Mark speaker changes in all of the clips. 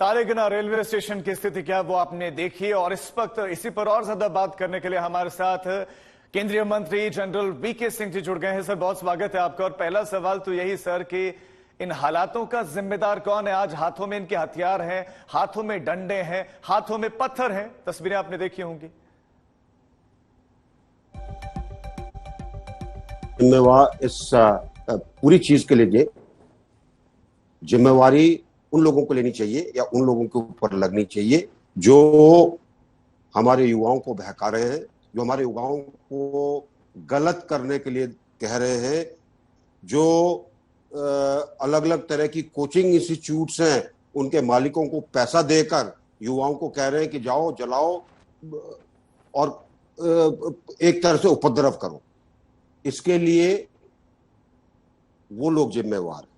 Speaker 1: Taregna railway station की स्थिति क्या वो आपने देखी और इस वक्त इसी पर और ज्यादा बात करने के लिए हमारे साथ केंद्रीय मंत्री जनरल वीके सिंह जी जुड़ गए हैं। सर, बहुत स्वागत है आपका। और पहला सवाल तो यही सर कि इन हालातों का जिम्मेदार कौन है? आज हाथों में इनके हथियार हैं, हाथों में डंडे हैं, हाथों में पत्थर हैं, तस्वीरें आपने देखी होंगी।
Speaker 2: जिम्मेवार इस पूरी चीज के लिए जिम्मेवारी उन लोगों को लेनी चाहिए या उन लोगों के ऊपर लगनी चाहिए जो हमारे युवाओं को बहका रहे हैं, जो हमारे युवाओं को गलत करने के लिए कह रहे हैं, जो अलग अलग तरह की कोचिंग इंस्टीट्यूट्स हैं उनके मालिकों को पैसा देकर युवाओं को कह रहे हैं कि जाओ जलाओ और एक तरह से उपद्रव करो। इसके लिए वो लोग जिम्मेवार हैं।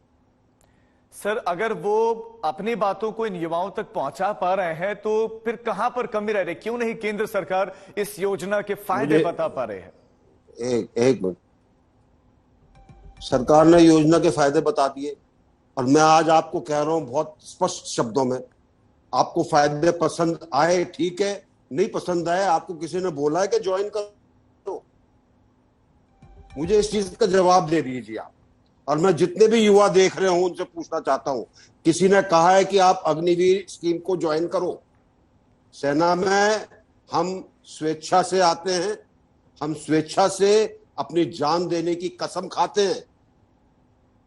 Speaker 1: सर, अगर वो अपनी बातों को इन युवाओं तक पहुंचा पा रहे हैं तो फिर कहां पर कमी रह रही? क्यों नहीं केंद्र सरकार इस योजना के फायदे बता पा रहे हैं?
Speaker 2: एक मिनट, सरकार ने योजना के फायदे बता दिए और मैं आज आपको कह रहा हूं बहुत स्पष्ट शब्दों में, आपको फायदे पसंद आए ठीक है, नहीं पसंद आए, आपको किसी ने बोला है कि ज्वाइन करो, मुझे इस चीज का जवाब दे दीजिए आप। और मैं जितने भी युवा देख रहे हूं उनसे पूछना चाहता हूं, किसी ने कहा है कि आप अग्निवीर स्कीम को ज्वाइन करो? सेना में हम स्वेच्छा से आते हैं, हम स्वेच्छा से अपनी जान देने की कसम खाते हैं।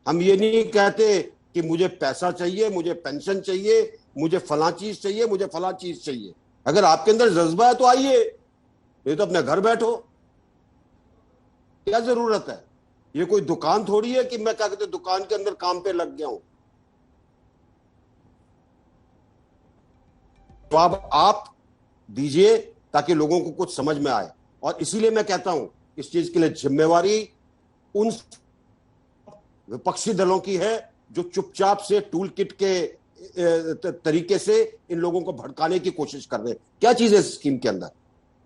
Speaker 2: हम ये नहीं कहते कि मुझे पैसा चाहिए, मुझे पेंशन चाहिए, मुझे फला चीज चाहिए, मुझे फला चीज चाहिए। अगर आपके अंदर जज्बा है तो आइए, नहीं तो अपने घर बैठो। क्या जरूरत है? ये कोई दुकान थोड़ी है कि मैं क्या कहते दुकान के अंदर काम पे लग गया हूं। तो आप दीजिए ताकि लोगों को कुछ समझ में आए। और इसीलिए मैं कहता हूं इस चीज के लिए जिम्मेवारी उन विपक्षी दलों की है जो चुपचाप से टूल किट के तरीके से इन लोगों को भड़काने की कोशिश कर रहे हैं। क्या चीज है इस स्कीम के अंदर?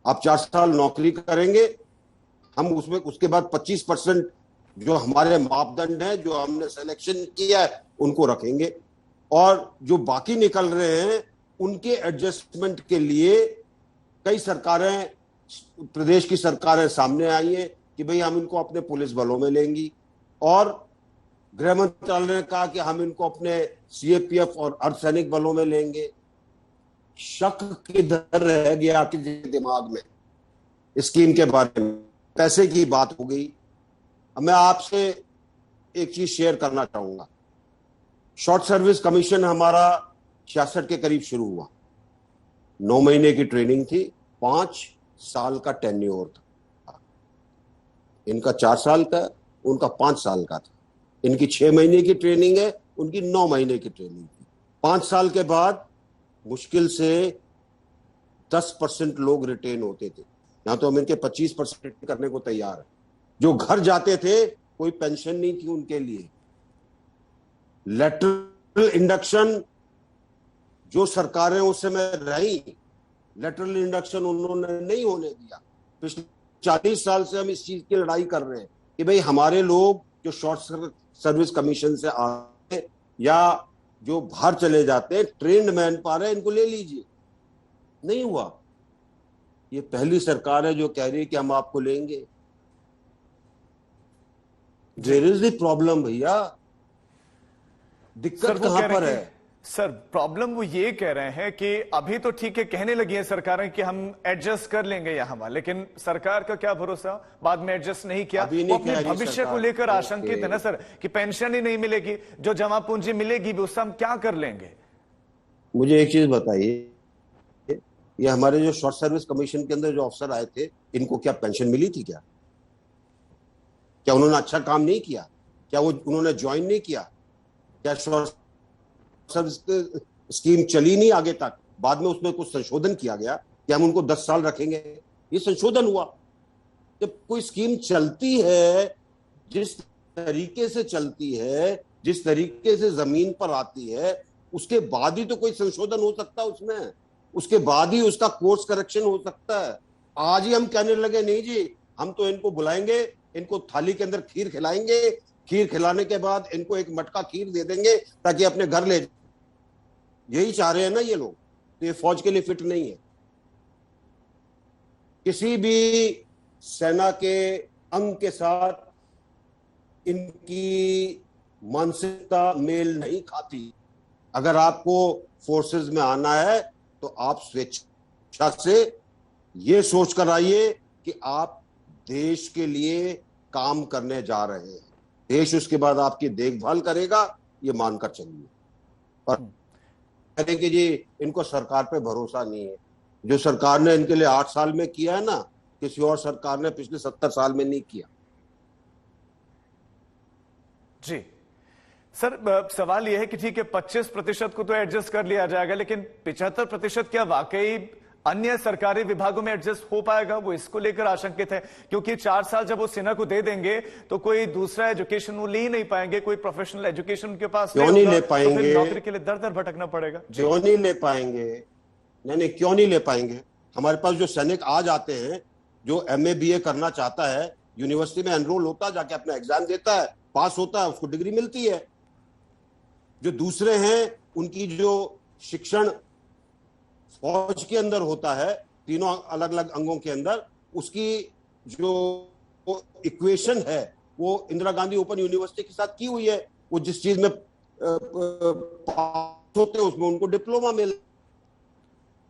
Speaker 2: आप 4 साल नौकरी करेंगे, हम उसमें उसके बाद 25% जो हमारे मापदंड है, जो हमने सिलेक्शन किया है, उनको रखेंगे और जो बाकी निकल रहे हैं उनके एडजस्टमेंट के लिए कई सरकारें, प्रदेश की सरकारें सामने आई है कि भाई हम इनको अपने पुलिस बलों में लेंगी, और गृह मंत्रालय ने कहा कि हम इनको अपने सीएपीएफ और अर्धसैनिक बलों में लेंगे। शक किधर रह गया आपके दिमाग में स्कीम के बारे में? पैसे की बात हो गई। अब मैं आपसे एक चीज शेयर करना चाहूंगा। शॉर्ट सर्विस कमीशन हमारा 66 के करीब शुरू हुआ, 9 महीने की ट्रेनिंग थी, 5 साल का टेन्योर था। इनका 4 साल का, उनका 5 साल का था। इनकी 6 महीने की ट्रेनिंग है, उनकी 9 महीने की ट्रेनिंग थी। 5 साल के बाद मुश्किल से 10% लोग रिटेन होते थे। यहां तो हम इनके 25% करने को तैयार है। जो घर जाते थे कोई पेंशन नहीं थी उनके लिए। लेटरल इंडक्शन जो सरकारें उस समय रही, लेटरल इंडक्शन उन्होंने नहीं होने दिया। पिछले 40 साल से हम इस चीज की लड़ाई कर रहे हैं कि भाई हमारे लोग जो शॉर्ट सर्विस कमीशन से आते हैं या जो बाहर चले जाते हैं, ट्रेन्ड मैन पावर है, इनको ले लीजिए। नहीं हुआ। ये पहली सरकार है जो कह रही है कि हम आपको लेंगे। Where is the problem भैया? दिक्कत कहां पर है?
Speaker 1: सर, प्रॉब्लम वो ये कह रहे हैं कि अभी तो ठीक है, कहने लगी है सरकारें कि हम एडजस्ट कर लेंगे यहां, लेकिन सरकार का क्या भरोसा, बाद में एडजस्ट नहीं किया। वो अपने भविष्य को लेकर आशंकित है ना सर, कि पेंशन ही नहीं मिलेगी, जो जमा पूंजी मिलेगी भी उससे हम क्या कर लेंगे।
Speaker 2: मुझे एक चीज बताइए, ये हमारे जो शॉर्ट सर्विस कमीशन के अंदर जो अफसर आए थे, इनको क्या पेंशन मिली थी? क्या उन्होंने अच्छा काम नहीं किया? क्या वो उन्होंने ज्वाइन नहीं किया? क्या शॉर्ट सर्विस स्कीम चली नहीं आगे तक? बाद में उसमें कुछ संशोधन किया गया कि हम उनको 10 साल रखेंगे, ये संशोधन हुआ। जब कोई स्कीम चलती है, जिस तरीके से चलती है, जिस तरीके से जमीन पर आती है, उसके बाद ही तो कोई संशोधन हो सकता है उसमें, उसके बाद ही उसका कोर्स करेक्शन हो सकता है। आज ही हम कहने लगे नहीं जी, हम तो इनको बुलाएंगे, इनको थाली के अंदर खीर खिलाएंगे, खीर खिलाने के बाद इनको एक मटका खीर दे देंगे ताकि अपने घर ले यही चाह रहे हैं ना ये लोग, तो ये फौज के लिए फिट नहीं है। किसी भी सेना के अंग के साथ इनकी मानसिकता मेल नहीं खाती। अगर आपको फोर्सेस में आना है तो आप स्वेच्छा से ये सोच कर आइए कि आप देश के लिए काम करने जा रहे हैं, देश उसके बाद आपकी देखभाल करेगा, ये मानकर चलिए। और कहेंगे जी इनको सरकार पे भरोसा नहीं है। जो सरकार ने इनके लिए 8 साल में किया है ना, किसी और सरकार ने पिछले 70 साल में नहीं किया।
Speaker 1: जी सर, सवाल यह है कि ठीक है 25% को तो एडजस्ट कर लिया जाएगा, लेकिन 75% क्या वाकई अन्य सरकारी विभागों में एडजस्ट हो पाएगा? वो इसको लेकर आशंकित है, क्योंकि 4 साल जब वो सेना को दे देंगे तो कोई दूसरा एजुकेशन वो ले ही नहीं पाएंगे, कोई प्रोफेशनल एजुकेशन उनके पास
Speaker 2: क्यों नहीं ले पाएंगे?
Speaker 1: तो फिर नौकरी के लिए दर दर भटकना पड़ेगा।
Speaker 2: क्यों नहीं ले पाएंगे? नहीं, क्यों नहीं ले पाएंगे? हमारे पास जो सैनिक आज आते हैं, जो MA BA करना चाहता है, यूनिवर्सिटी में एनरोल होता है, जाके अपना एग्जाम देता है, पास होता है, उसको डिग्री मिलती है। जो दूसरे हैं उनकी जो शिक्षण फौज के अंदर होता है, तीनों अलग अलग अंगों के अंदर, उसकी जो इक्वेशन है वो इंदिरा गांधी ओपन यूनिवर्सिटी के साथ की हुई है। वो जिस चीज में पास होते हैं उसमें उनको डिप्लोमा मिल।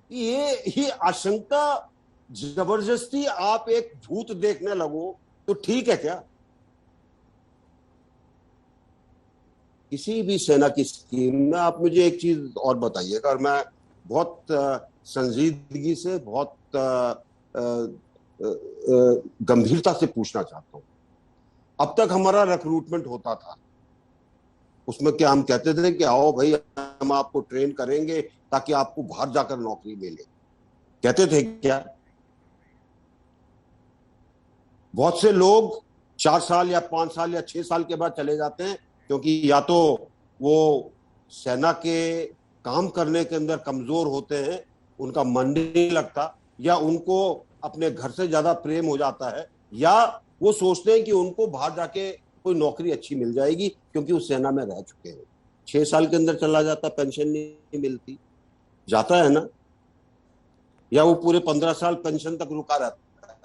Speaker 2: ये आशंका, जबरदस्ती आप एक भूत देखने लगो तो ठीक है क्या? किसी भी सेना की स्कीम में आप मुझे एक चीज और बताइएगा, और मैं बहुत संजीदगी से, बहुत गंभीरता से पूछना चाहता हूं। अब तक हमारा रिक्रूटमेंट होता था, उसमें क्या हम कहते थे कि आओ भाई हम आपको ट्रेन करेंगे ताकि आपको बाहर जाकर नौकरी मिले, कहते थे क्या? बहुत से लोग 4 साल या 5 साल या 6 साल के बाद चले जाते हैं, क्योंकि या तो वो सेना के काम करने के अंदर कमजोर होते हैं, उनका मन नहीं लगता, या उनको अपने घर से ज्यादा प्रेम हो जाता है, या वो सोचते हैं कि उनको बाहर जाके कोई नौकरी अच्छी मिल जाएगी क्योंकि वो सेना में रह चुके हैं। 6 साल के अंदर चला जाता, पेंशन नहीं मिलती, जाता है ना, या वो पूरे 15 साल पेंशन तक रुका रहता है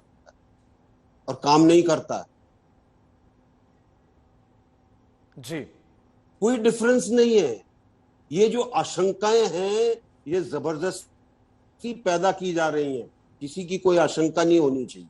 Speaker 2: और काम नहीं करता है।
Speaker 1: जी,
Speaker 2: कोई डिफरेंस नहीं है। ये जो आशंकाएं हैं ये जबरदस्ती पैदा की जा रही हैं, किसी की कोई आशंका नहीं होनी चाहिए।